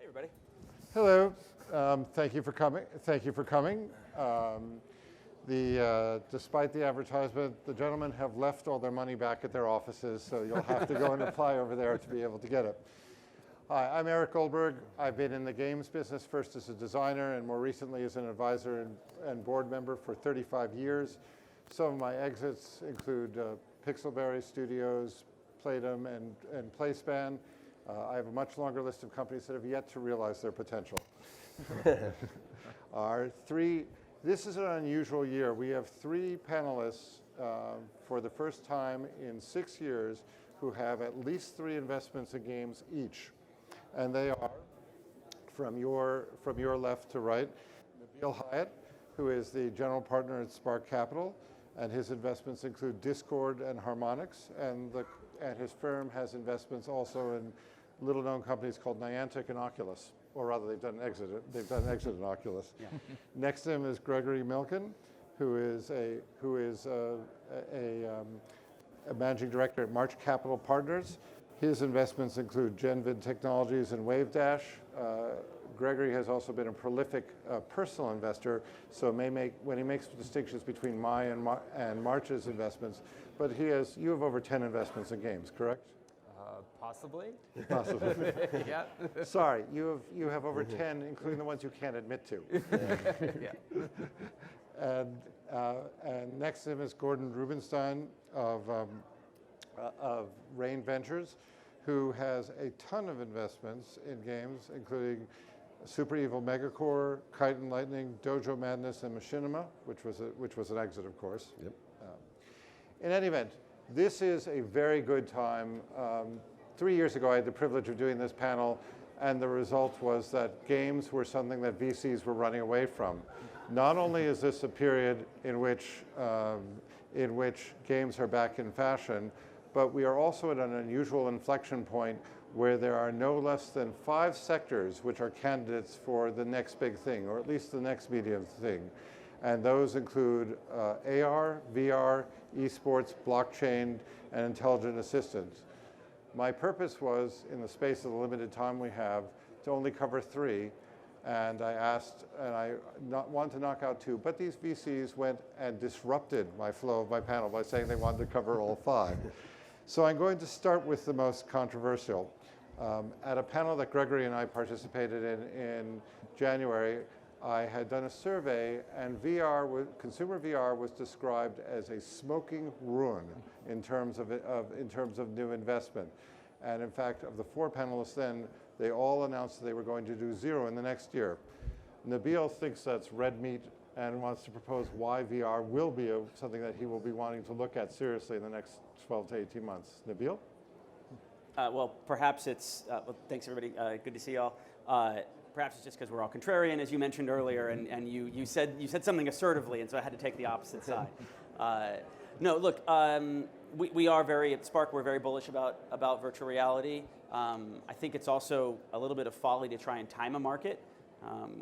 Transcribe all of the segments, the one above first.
Hey, everybody. Hello. Thank you for coming. Despite the advertisement, the gentlemen have left all their money back at their offices, so you'll have to go and apply over there to be able to get it. Hi, I'm Eric Goldberg. I've been in the games business first as a designer and more recently as an advisor and board member for 35 years. Some of my exits include Pixelberry Studios, Playdom, and PlaySpan. I have a much longer list of companies that have yet to realize their potential. This is an unusual year. We have 3 panelists for the first time in 6 years who have at least 3 investments in games each. And they are, from your left to right, Nabeel Hyatt, who is the general partner at Spark Capital, and his investments include Discord and Harmonix, and his firm has investments also in little-known companies called Niantic and Oculus, or rather, they've done an exit in Oculus. Yeah. Next to him is Gregory Milken, who is a managing director at March Capital Partners. His investments include GenVid Technologies and WaveDash. Gregory has also been a prolific personal investor, so when he makes distinctions between my and March's investments, but you have over 10 investments in games, correct? Possibly. Possibly. Yeah. Sorry, you have over 10, including the ones you can't admit to. Yeah. And next to him is Gordon Rubenstein of Raine Ventures, who has a ton of investments in games, including Super Evil Megacore, Kite and Lightning, Dojo Madness, and Machinima, which was an exit, of course. Yep. In any event, this is a very good time. 3 years ago, I had the privilege of doing this panel, and the result was that games were something that VCs were running away from. Not only is this a period in which games are back in fashion, but we are also at an unusual inflection point where there are no less than 5 sectors which are candidates for the next big thing, or at least the next medium thing. And those include AR, VR, esports, blockchain, and intelligent assistants. My purpose was, in the space of the limited time we have, to only cover 3. And I wanted to knock out 2, but these VCs went and disrupted my flow of my panel by saying they wanted to cover all 5. So I'm going to start with the most controversial. At a panel that Gregory and I participated in January, I had done a survey, and consumer VR was described as a smoking ruin in terms of new investment. And in fact, of the 4 panelists then, they all announced that they were going to do 0 in the next year. Nabeel thinks that's red meat and wants to propose why VR will be something that he will be wanting to look at seriously in the next 12 to 18 months. Nabeel? Well, perhaps it's, thanks everybody, good to see y'all. Perhaps it's just because we're all contrarian, as you mentioned earlier, and you said something assertively, and so I had to take the opposite side. No, look, we are at Spark, we're very bullish about virtual reality. I think it's also a little bit of folly to try and time a market.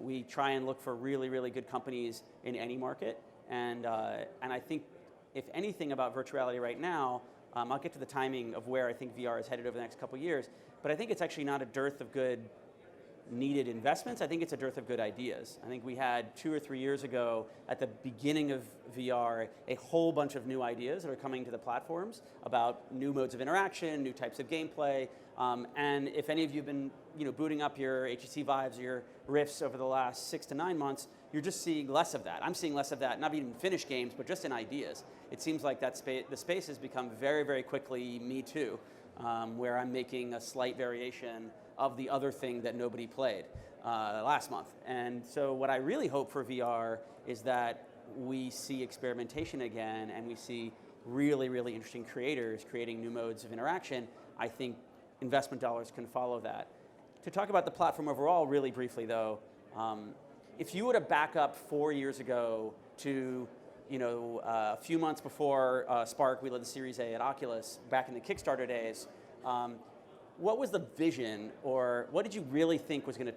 We try and look for really, really good companies in any market, and I think if anything about virtual reality right now, I'll get to the timing of where I think VR is headed over the next couple of years, but I think it's actually not a dearth of good needed investments. I think it's a dearth of good ideas. I think we had 2 or 3 years ago, at the beginning of VR, a whole bunch of new ideas that are coming to the platforms about new modes of interaction, new types of gameplay, and if any of you have been booting up your HTC Vives or your Rifts over the last 6 to 9 months, you're just seeing less of that. I'm seeing less of that, not even finished games, but just in ideas. It seems like the space has become very, very quickly me too, where I'm making a slight variation of the other thing that nobody played last month. And so what I really hope for VR is that we see experimentation again, and we see really, really interesting creators creating new modes of interaction. I think investment dollars can follow that. To talk about the platform overall really briefly though, if you were to back up 4 years ago to a few months before Spark, we led the Series A at Oculus, back in the Kickstarter days, what was the vision, or what did you really think it was going to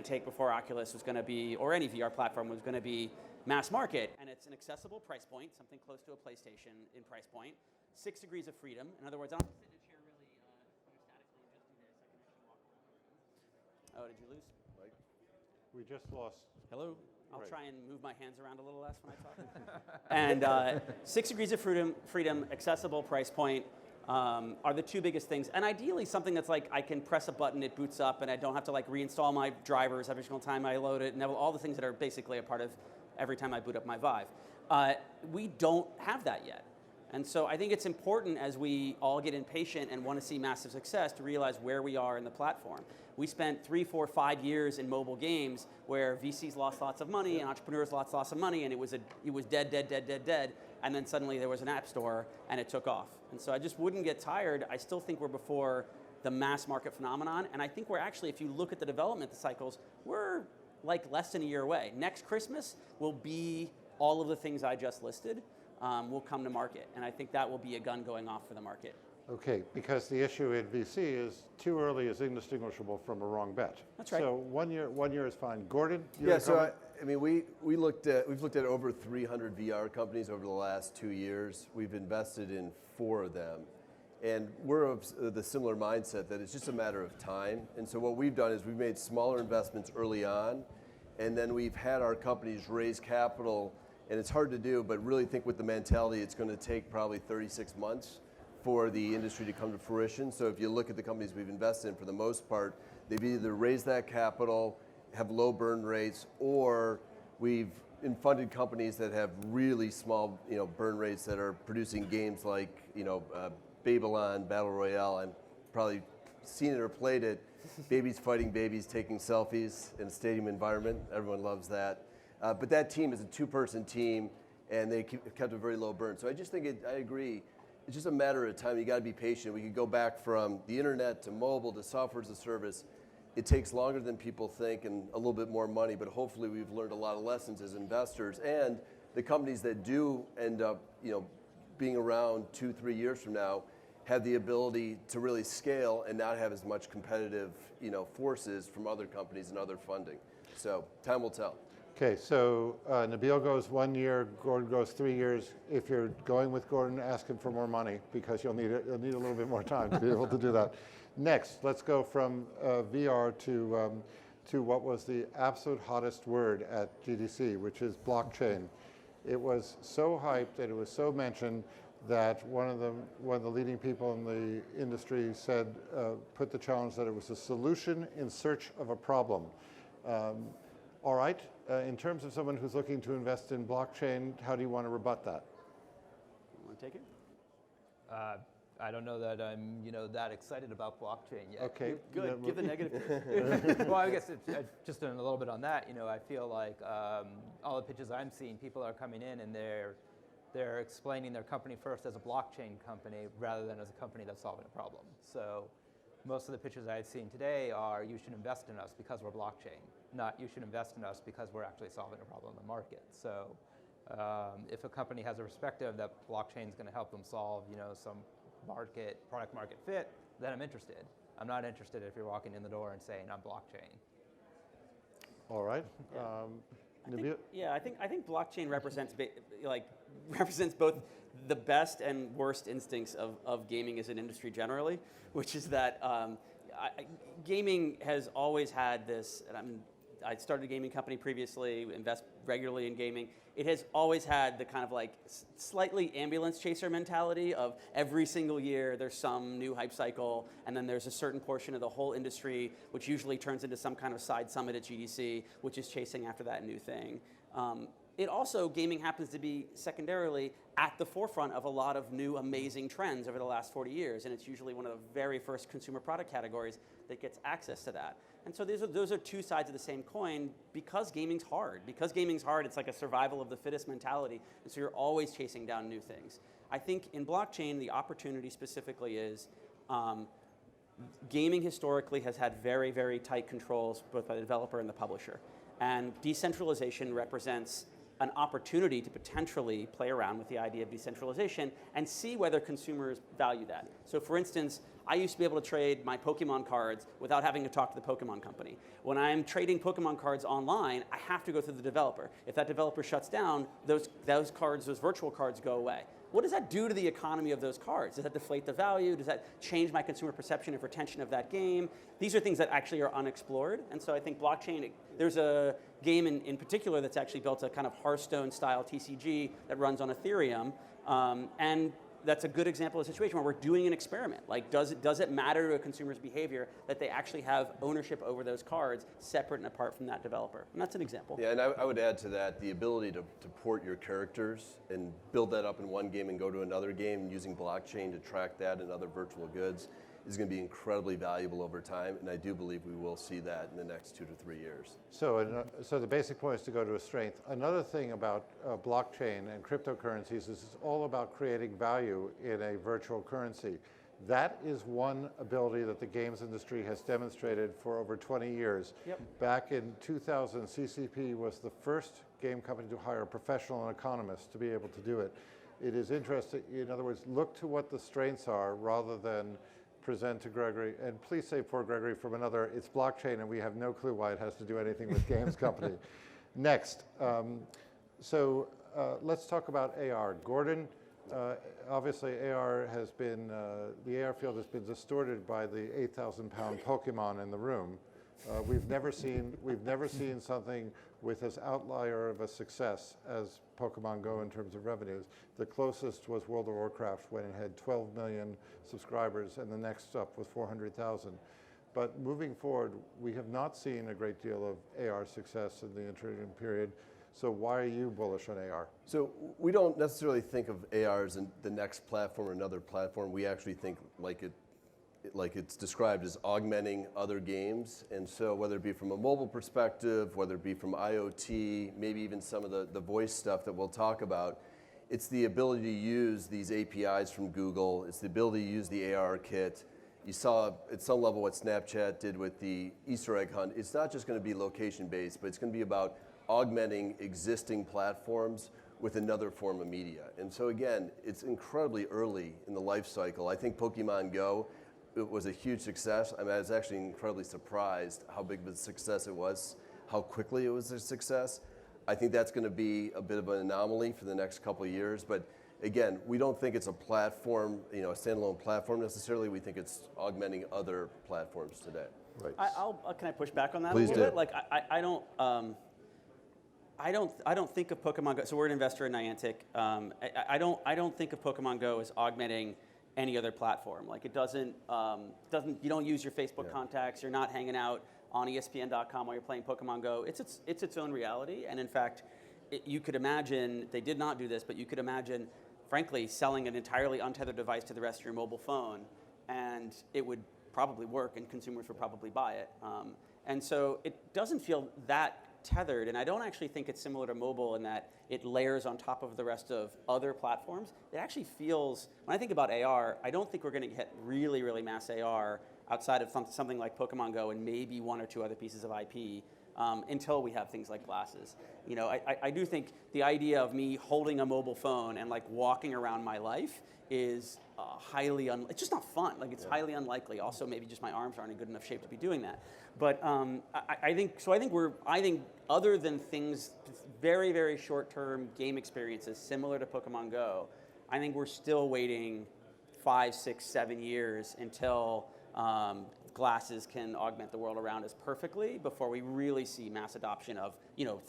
take before Oculus was going to be, or any VR platform was going to be mass market? And it's an accessible price point, something close to a PlayStation in price point, 6 degrees of freedom. In other words, I don't have to sit in a chair really statically and just do this. I can actually walk around the room. Oh, did you lose? We just lost. Hello? I'll Right. try and move my hands around a little less when I talk. And 6 degrees of freedom, accessible price point are the two biggest things. And ideally something that's like I can press a button, it boots up, and I don't have to like reinstall my drivers every single time I load it, and all the things that are basically a part of every time I boot up my Vive. We don't have that yet. And so I think it's important as we all get impatient and want to see massive success to realize where we are in the platform. We spent 3, 4, 5 years in mobile games where VCs lost lots of money and entrepreneurs lost lots of money, and it was dead, and then suddenly there was an app store and it took off. And so I just wouldn't get tired. I still think we're before the mass market phenomenon, and I think we're actually, if you look at the development cycles, we're like less than a year away. Next Christmas will be all of the things I just listed. Will come to market, and I think that will be a gun going off for the market. Okay, because the issue at VC is too early is indistinguishable from a wrong bet. That's right. So 1 year is fine. Gordon? Yeah, so I mean, we've looked at over 300 VR companies over the last 2 years. We've invested in 4 of them, and we're of the similar mindset that it's just a matter of time. And so what we've done is we've made smaller investments early on, and then we've had our companies raise capital. And it's hard to do, but really think with the mentality, it's going to take probably 36 months for the industry to come to fruition. So if you look at the companies we've invested in, for the most part, they've either raised that capital, have low burn rates, or we've funded companies that have really small, burn rates that are producing games like, Babylon, Battle Royale, and probably seen it or played it. Babies fighting babies, taking selfies in a stadium environment. Everyone loves that. But that team is a 2-person team, and they kept a very low burn. So I just think, I agree, it's just a matter of time. You got to be patient. We could go back from the internet to mobile to software as a service. It takes longer than people think and a little bit more money, but hopefully we've learned a lot of lessons as investors. And the companies that do end up, being around 2-3 years from now have the ability to really scale and not have as much competitive, forces from other companies and other funding. So time will tell. Okay, so Nabeel goes 1 year, Gordon goes 3 years. If you're going with Gordon, ask him for more money because you'll need a little bit more time to be able to do that. Next, let's go from VR to what was the absolute hottest word at GDC, which is blockchain. It was so hyped and it was so mentioned that one of the leading people in the industry said, put the challenge that it was a solution in search of a problem. All right, in terms of someone who's looking to invest in blockchain, how do you want to rebut that? You want to take it? I don't know that I'm, that excited about blockchain yet. Okay. Good. Give the negative. Well, I guess just a little bit on that. I feel like all the pitches I'm seeing, people are coming in and they're explaining their company first as a blockchain company rather than as a company that's solving a problem. So most of the pitches I've seen today are you should invest in us because we're blockchain, not you should invest in us because we're actually solving a problem in the market. So if a company has a perspective that blockchain is going to help them solve, some product market fit, then I'm interested. I'm not interested if you're walking in the door and saying I'm blockchain. All right. I think blockchain represents both the best and worst instincts of gaming as an industry generally, which is that gaming has always had this, and I started a gaming company previously, invest regularly in gaming. It has always had the kind of like slightly ambulance chaser mentality of every single year there's some new hype cycle, and then there's a certain portion of the whole industry which usually turns into some kind of side summit at GDC, which is chasing after that new thing. Gaming happens to be secondarily at the forefront of a lot of new amazing trends over the last 40 years, and it's usually one of the very first consumer product categories that gets access to that. And so those are two sides of the same coin. Because gaming's hard, it's like a survival of the fittest mentality, and so you're always chasing down new things. I think in blockchain, the opportunity specifically is gaming historically has had very, very tight controls both by the developer and the publisher. And decentralization represents an opportunity to potentially play around with the idea of decentralization and see whether consumers value that. So for instance, I used to be able to trade my Pokemon cards without having to talk to the Pokemon company. When I'm trading Pokemon cards online, I have to go through the developer. If that developer shuts down, those virtual cards go away. what does that do to the economy of those cards? Does that deflate the value? Does that change my consumer perception and retention of that game? These are things that actually are unexplored, and so I think blockchain, there's a game in particular that's actually built a kind of Hearthstone-style TCG that runs on Ethereum, and that's a good example of a situation where we're doing an experiment. Like, does it matter to a consumer's behavior that they actually have ownership over those cards separate and apart from that developer? And that's an example. Yeah, and I would add to that the ability to port your characters and build that up in one game and go to another game using blockchain to track that and other virtual goods is going to be incredibly valuable over time, and I do believe we will see that in the next 2 to 3 years. So the basic point is to go to a strength. Another thing about blockchain and cryptocurrencies is it's all about creating value in a virtual currency. That is one ability that the games industry has demonstrated for over 20 years. Yep. Back in 2000, CCP was the first game company to hire a professional economist to be able to do it. It is interesting, in other words, look to what the strengths are rather than present to Gregory, and please say poor Gregory from another, it's blockchain and we have no clue why it has to do anything with games company. Next, let's talk about AR. Gordon, obviously AR has been, the AR field has been distorted by the 8,000-pound Pokemon in the room. We've never seen something with as outlier of a success as Pokemon Go in terms of revenues. The closest was World of Warcraft when it had 12 million subscribers, and the next up was 400,000. But moving forward, we have not seen a great deal of AR success in the interim period. So why are you bullish on AR? So we don't necessarily think of AR as the next platform or another platform. We actually think like it's described as augmenting other games. And so whether it be from a mobile perspective, whether it be from IoT, maybe even some of the voice stuff that we'll talk about, it's the ability to use these APIs from Google. It's the ability to use the AR kit. You saw at some level what Snapchat did with the Easter egg hunt. It's not just going to be location-based, but it's going to be about augmenting existing platforms with another form of media. And so again, it's incredibly early in the life cycle. I think Pokemon Go, it was a huge success. I mean, I was actually incredibly surprised how big of a success it was, how quickly it was a success. I think that's going to be a bit of an anomaly for the next couple of years. But again, we don't think it's a platform, a standalone platform necessarily. We think it's augmenting other platforms today. Right. Can I push back on that Please a little do. bit? Like, I don't think of Pokemon Go. So we're an investor in Niantic. I don't think of Pokemon Go as augmenting any other platform. Like, it doesn't. You don't use your Facebook contacts. You're not hanging out on ESPN.com while you're playing Pokemon Go. It's its own reality. And in fact, you could imagine, they did not do this, but you could imagine, frankly, selling an entirely untethered device to the rest of your mobile phone, and it would probably work, and consumers would probably buy it. And so it doesn't feel that tethered, and I don't actually think it's similar to mobile in that it layers on top of the rest of other platforms. It actually feels, when I think about AR, I don't think we're going to get really, really mass AR outside of something like Pokemon Go and maybe one or two other pieces of IP until we have things like glasses. I do think the idea of me holding a mobile phone and like walking around my life is it's just not fun. Like, it's highly unlikely. Also, maybe just my arms aren't in good enough shape to be doing that. But I think other than things, very, very short-term game experiences similar to Pokemon Go, I think we're still waiting 5, 6, 7 years until glasses can augment the world around us perfectly before we really see mass adoption of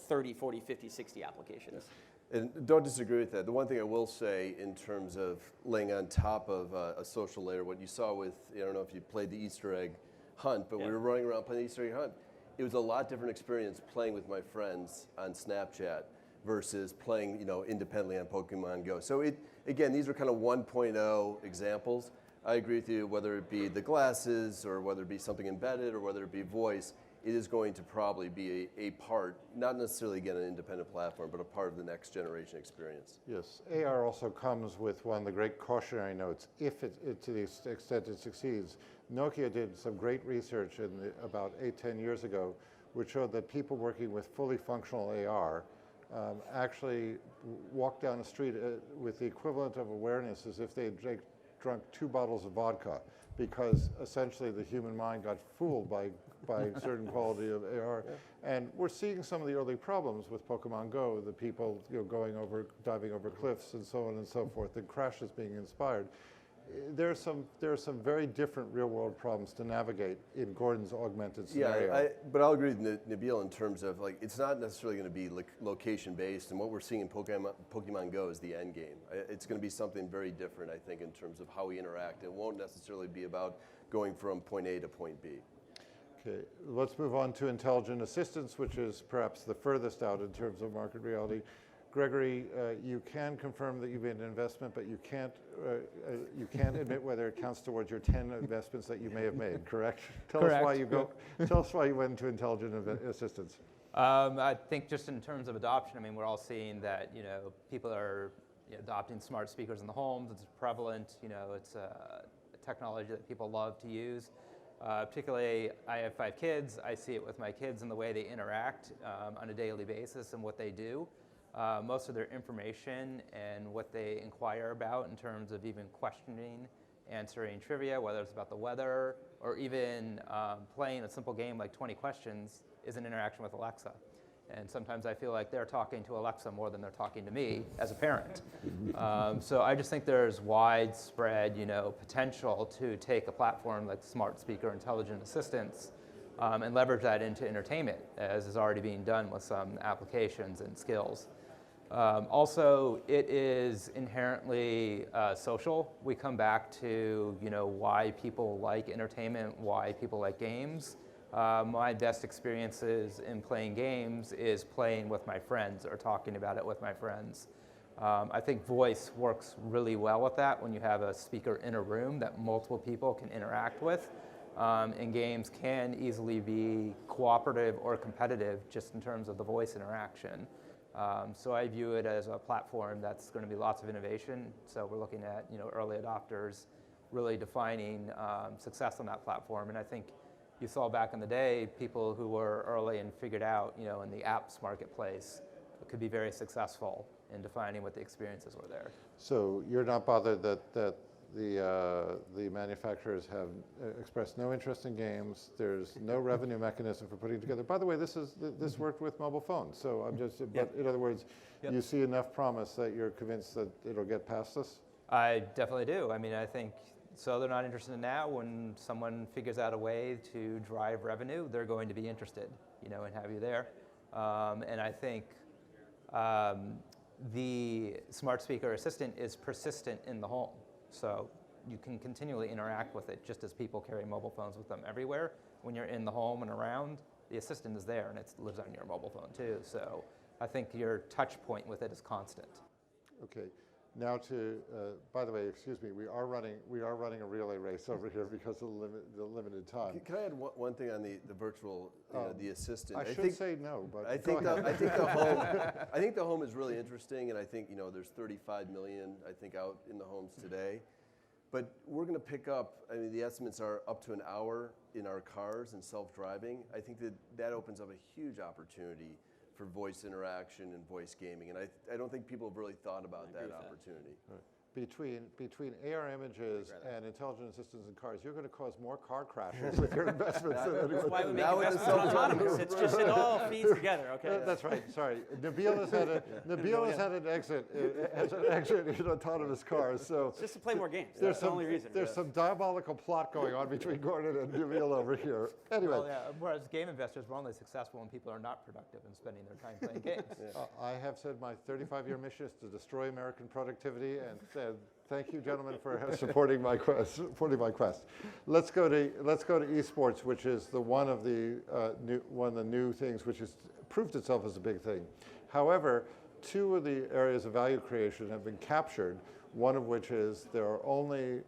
30, 40, 50, 60 applications. And don't disagree with that. The one thing I will say in terms of laying on top of a social layer, what you saw with, I don't know if you played the Easter egg hunt, but we were running around playing the Easter egg hunt. It was a lot different experience playing with my friends on Snapchat versus playing independently on Pokemon Go. So again, these are kind of 1.0 examples. I agree with you, whether it be the glasses or whether it be something embedded or whether it be voice, it is going to probably be a part, not necessarily, again, an independent platform, but a part of the next generation experience. Yes, AR also comes with one of the great cautionary notes, if to the extent it succeeds. Nokia did some great research about 8-10 years ago, which showed that people working with fully functional AR actually walk down the street with the equivalent of awareness as if they had drunk 2 bottles of vodka. because essentially the human mind got fooled by certain quality of AR. And we're seeing some of the early problems with Pokemon Go, the people diving over cliffs and so on and so forth, and crashes being inspired. There are some very different real world problems to navigate in Gordon's augmented scenario. Yeah, but I'll agree with Nabeel in terms of like it's not necessarily going to be location based, and what we're seeing in Pokemon Go is the end game. It's going to be something very different, I think, in terms of how we interact. It won't necessarily be about going from point A to point B. Okay, let's move on to intelligent assistance, which is perhaps the furthest out in terms of market reality. Gregory, you can confirm that you made an investment, but you can't admit whether it counts towards your 10 investments that you may have made. Correct? Tell us why you went into intelligent assistance. I think just in terms of adoption, I mean, we're all seeing that people are adopting smart speakers in the homes. It's prevalent. It's a technology that people love to use. Particularly, I have 5 kids. I see it with my kids in the way they interact on a daily basis and what they do. Most of their information and what they inquire about in terms of even questioning, answering trivia, whether it's about the weather, or even playing a simple game like 20 questions is an interaction with Alexa. And sometimes I feel like they're talking to Alexa more than they're talking to me as a parent. So I just think there's widespread, potential to take a platform like smart speaker intelligent assistants and leverage that into entertainment, as is already being done with some applications and skills. Also, it is inherently social. We come back to why people like entertainment, why people like games. My best experiences in playing games is playing with my friends or talking about it with my friends. I think voice works really well with that when you have a speaker in a room that multiple people can interact with. And games can easily be cooperative or competitive just in terms of the voice interaction. So I view it as a platform that's going to be lots of innovation. So we're looking at early adopters really defining success on that platform. And I think you saw back in the day people who were early and figured out in the apps marketplace could be very successful in defining what the experiences were there. So you're not bothered that the manufacturers have expressed no interest in games. There's no revenue mechanism for putting together. By the way, this worked with mobile phones. So I'm just, but in other words, you see enough promise that you're convinced that it'll get past this? I definitely do. I mean, I think so. They're not interested in now. When someone figures out a way to drive revenue, they're going to be interested, and have you there. And I think the smart speaker assistant is persistent in the home. So you can continually interact with it just as people carry mobile phones with them everywhere. When you're in the home and around, the assistant is there and it lives on your mobile phone too. So I think your touch point with it is constant. Okay. Now by the way, excuse me, we are running a relay race over here because of the limited time. Can I add one thing on the virtual, the assistant? I should say no, but I think the home is really interesting, and I think there's 35 million out in the homes today. But we're going to pick up. I mean, the estimates are up to an hour in our cars and self-driving. I think that opens up a huge opportunity for voice interaction and voice gaming, and I don't think people have really thought about that opportunity. Right. Between AR images and intelligent assistants in cars, you're going to cause more car crashes with your investments. That's why we make investments in autonomous. It's just it all feeds together. Okay. That's right. Sorry, Nabeel has had an exit in autonomous cars. So it's just to play more games. That's the only reason. There's some diabolical plot going on between Gordon and Nabeel over here. Anyway. Well, yeah. Whereas game investors, we're only successful when people are not productive and spending their time playing games. I have said my 35-year mission is to destroy American productivity, and thank you, gentlemen, for supporting my quest. Let's go to esports, which is one of the new things, which has proved itself as a big thing. However, 2 of the areas of value creation have been captured. One of which is there are only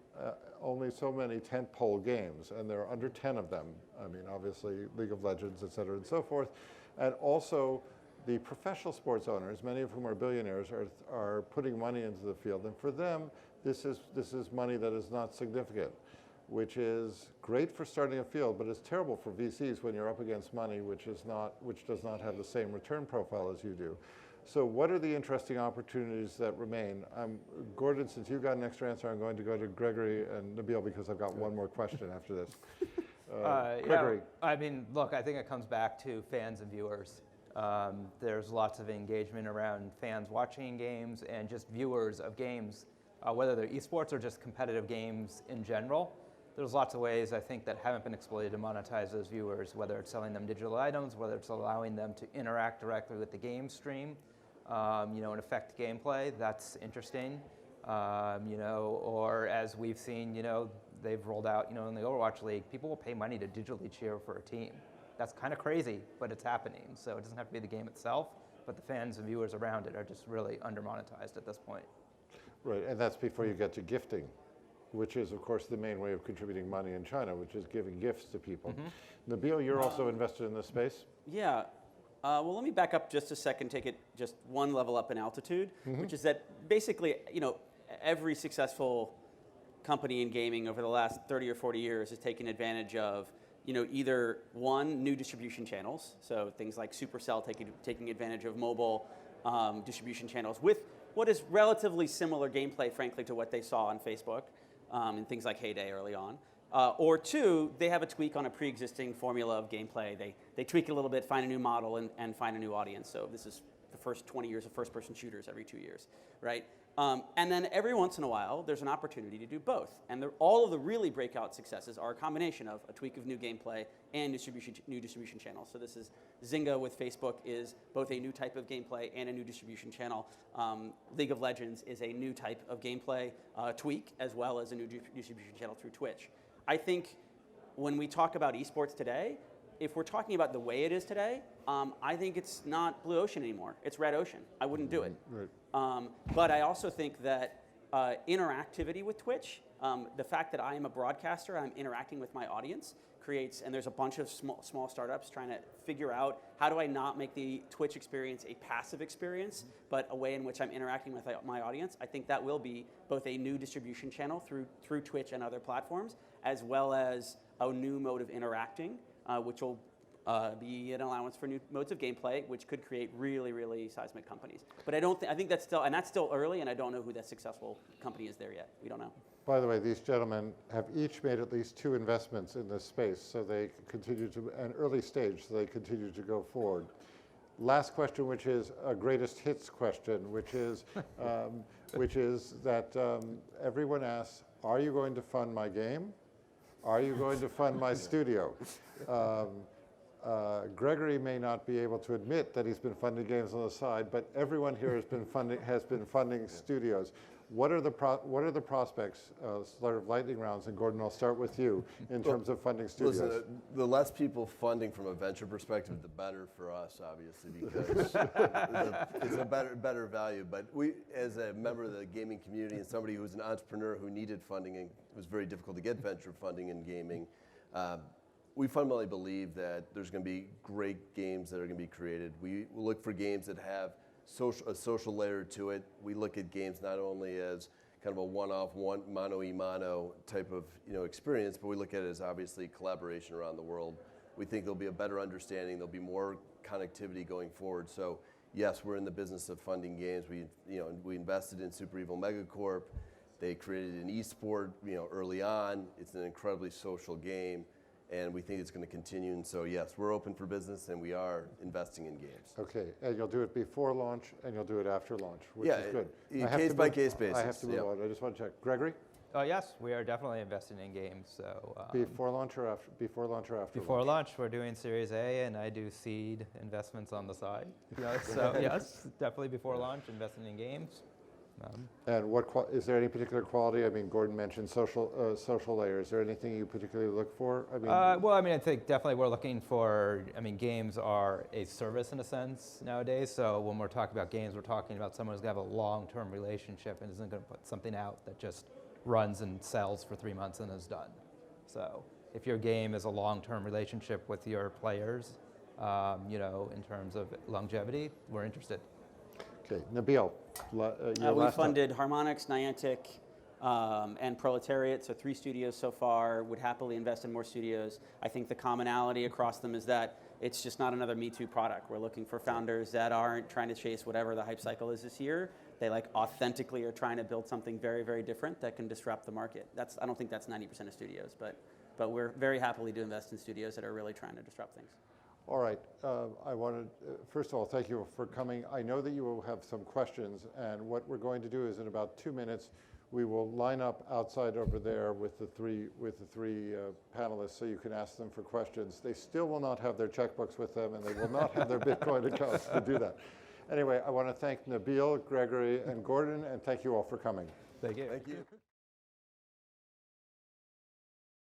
so many tentpole games, and there are under 10 of them. I mean, obviously, League of Legends, et cetera, and so forth, and also. The professional sports owners, many of whom are billionaires, are putting money into the field, and for them, this is money that is not significant, which is great for starting a field, but it's terrible for VCs when you're up against money which does not have the same return profile as you do. So what are the interesting opportunities that remain? Gordon, since you got an extra answer, I'm going to go to Gregory and Nabeel because I've got one more question after this. Gregory. Yeah, I mean, look, I think it comes back to fans and viewers. There's lots of engagement around fans watching games and just viewers of games, whether they're esports or just competitive games in general. There's lots of ways, I think, that haven't been exploited to monetize those viewers, whether it's selling them digital items, whether it's allowing them to interact directly with the game stream, and affect gameplay. That's interesting. Or as we've seen, they've rolled out, in the Overwatch League, people will pay money to digitally cheer for a team. That's kind of crazy, but it's happening. So it doesn't have to be the game itself, but the fans and viewers around it are just really under-monetized at this point. Right, and that's before you get to gifting, which is, of course, the main way of contributing money in China, which is giving gifts to people. Nabeel, you're also invested in this space? Yeah. Well, let me back up just a second, take it just one level up in altitude, which is that basically, every successful company in gaming over the last 30 or 40 years has taken advantage of, either one, new distribution channels, so things like Supercell taking advantage of mobile distribution channels with what is relatively similar gameplay, frankly, to what they saw on Facebook and things like Heyday early on. Or two, they have a tweak on a pre-existing formula of gameplay. They tweak it a little bit, find a new model, and find a new audience. So this is the first 20 years of first-person shooters every 2 years, right? And then every once in a while, there's an opportunity to do both. And all of the really breakout successes are a combination of a tweak of new gameplay and new distribution channels. So this is Zynga with Facebook is both a new type of gameplay and a new distribution channel. League of Legends is a new type of gameplay tweak as well as a new distribution channel through Twitch. I think when we talk about esports today, if we're talking about the way it is today, I think it's not blue ocean anymore. It's red ocean. I wouldn't do it. Right. But I also think that interactivity with Twitch, the fact that I am a broadcaster, I'm interacting with my audience, creates, and there's a bunch of small startups trying to figure out how do I not make the Twitch experience a passive experience, but a way in which I'm interacting with my audience. I think that will be both a new distribution channel through Twitch and other platforms, as well as a new mode of interacting, which will be an allowance for new modes of gameplay, which could create really, really seismic companies. But I think that's still early, and I don't know who that successful company is there yet. We don't know. By the way, these gentlemen have each made at least 2 investments in this space, so they continue to, an early stage, so they continue to go forward. Last question, which is a greatest hits question, which is that everyone asks, are you going to fund my game? Are you going to fund my studio? Gregory may not be able to admit that he's been funding games on the side, but everyone here has been funding studios. What are the prospects, sort of lightning rounds, and Gordon, I'll start with you, in terms of funding studios? Listen, the less people funding from a venture perspective, the better for us, obviously, because it's a better value. But we, as a member of the gaming community and somebody who was an entrepreneur who needed funding, and it was very difficult to get venture funding in gaming, we fundamentally believe that there's going to be great games that are going to be created. We look for games that have a social layer to it. We look at games not only as kind of a one-off, mano-y-mano type of experience, but we look at it as obviously collaboration around the world. We think there'll be a better understanding. There'll be more connectivity going forward. So yes, we're in the business of funding games. We invested in Super Evil Megacorp. They created an esport early on. It's an incredibly social game, and we think it's going to continue. And so yes, we're open for business, and we are investing in games. Okay, and you'll do it before launch, and you'll do it after launch, which is good. Case by case basis. I have to move on. I just want to check. Gregory? Yes, we are definitely investing in games. So before launch or after? Before launch or after? Before launch, we're doing Series A, and I do seed investments on the side. So yes, definitely before launch, investing in games. And is there any particular quality? I mean, Gordon mentioned social layer. Is there anything you particularly look for? I mean, I think definitely we're looking for. Games are a service in a sense nowadays. So when we're talking about games, we're talking about someone who's going to have a long-term relationship and isn't going to put something out that just runs and sells for 3 months and is done. So if your game is a long-term relationship with your players, in terms of longevity, we're interested. Okay, Nabeel, we funded Harmonix, Niantic, and Proletariat, so 3 studios so far, would happily invest in more studios. I think the commonality across them is that it's just not another Me Too product. We're looking for founders that aren't trying to chase whatever the hype cycle is this year. They like authentically are trying to build something very, very different that can disrupt the market. I don't think that's 90% of studios, but we're very happily to invest in studios that are really trying to disrupt things. All right, I wanted, first of all, thank you for coming. I know that you will have some questions, and what we're going to do is in about 2 minutes, we will line up outside over there with the three panelists so you can ask them for questions. They still will not have their checkbooks with them, and they will not have their Bitcoin accounts to do that. Anyway, I want to thank Nabeel, Gregory, and Gordon, and thank you all for coming. Thank you. Thank you.